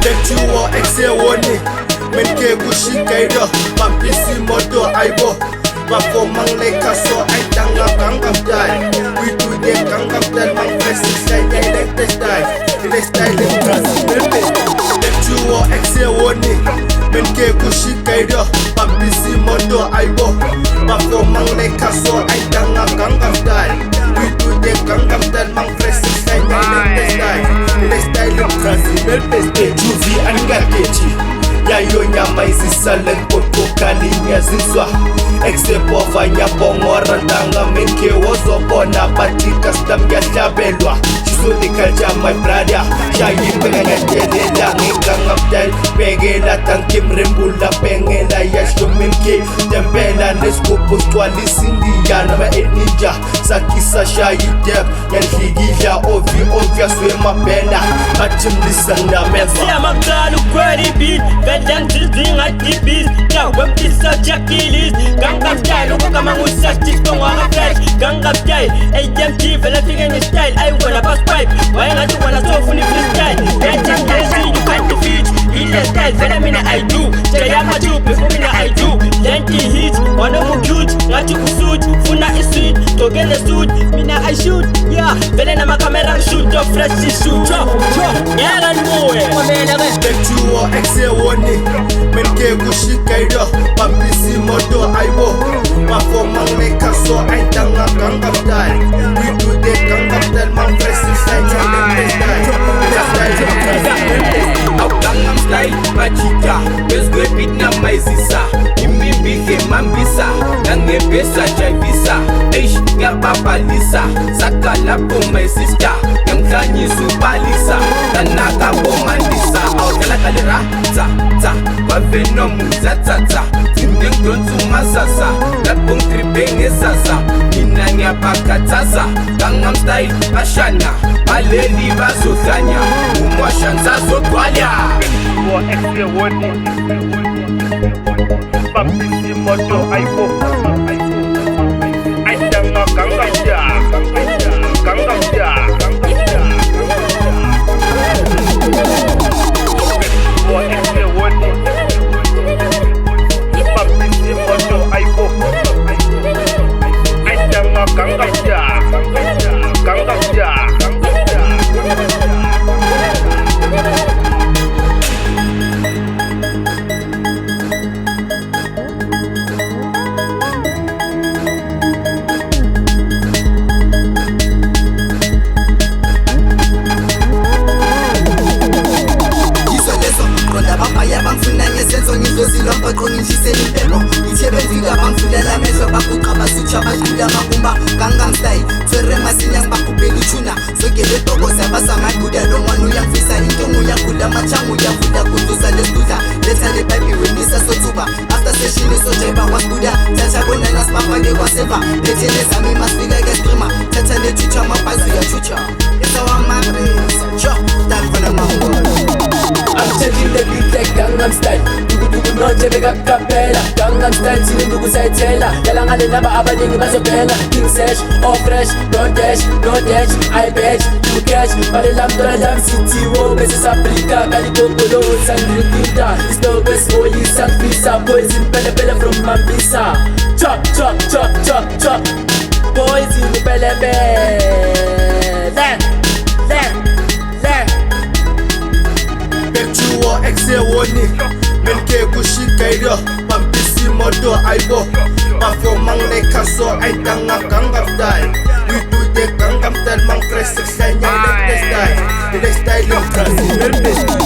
Betuo exe woni menke kushikaido mapisi moto aibo bafo mangle kaso aitanga Gangnam Style. We do the Gangnam Style man fresh style like style in Brazil. Betuo exe woni menke kushikaido mapisi moto aibo bafo mangle kaso aitanga Gangnam Style. We do the Gangnam Style man fresh style like style in Brazil. Juvi angakechi yayo nyama izisalen kotokalinya zizwa excepova nyabongora ndanga menke wozobona batika stam yahlabelwa chizonika my brother shayipenganyatelela ngeganga style pengela tankimrembula pengela yashomemke tempela nesikopo stwalisindiyana ma-enija sakisa shayidep yanhlikidla ovia swemabhena atimlisandamenza siyamaqala ukweli beat Velang tizinga tipis Kawemtisa jakilis Gangnam Style ukukama ngusastis kongwanga fresh Gangnam Style AMG vela fika nge style Ayungona pass pipe Wayengathi wana sofuni freestyle Getting lazy you can't defeat Ile style vela mina I do Jaya maju before mina I do Lenti hit Wana mu cute Ngathi kusuit Funa isweet Togele suit Mina I shoot Yeah Vele na makamera shoot Of fresh shoot Nyala nmuwe Betuo exe woni menke kushikaido mapisi moto aibo bafo mangle kaso aitanga Gangnam Style. We do the Gangnam Style man fresh style Gangnam Style machita bezwe beat na maizisa imimbike mambisa nangebesa javisa eish ngababalisa sakala po my sister ngamkhanyisu balisa tanaka bomandisa awukala kalera tsa bavenomu tsa tindengdonsu masasa labongtribenge sasa mina ngiyabakhathaza Gangnam Style bashana baleli bazohlanya umwashanza zogcwalya exe woni mapisi moto aibo aitanga Gangnam Style. Gangnam Style, Tsere masinyang bakubeli tuna Sogele toko sabasa maguda Longwanu yang visa intongu yang kuda Machangu yang fuda kutuza lestuda Letha le pipe wenisa sotuba After session so jaiba waskuda Chacha bona naspafage waseva Letele sami masfiga gestrima Chacha le chucha mapazu ya chucha Esa wa magresa Cho, time for the mango I'm changing the beat like Gangnam Style Dugu noche bega capella Gangnam Style chini ndugu saitela Yalangale naba abaningi bazobhenga King Sesh, all fresh, no dash I bet, you catch Balilam dola lam city wo Bese saplika, kalikokolo Sandrikita, istobes oyi Sakfisa, boys in pele from Mambisa Chop Boys in pele Betuo exe woni menke kushikaido mapisi moto aibo bafo mangle kaso aitanga Gangnam Style. We do the Gangnam Style man fresh style like style in Brazil.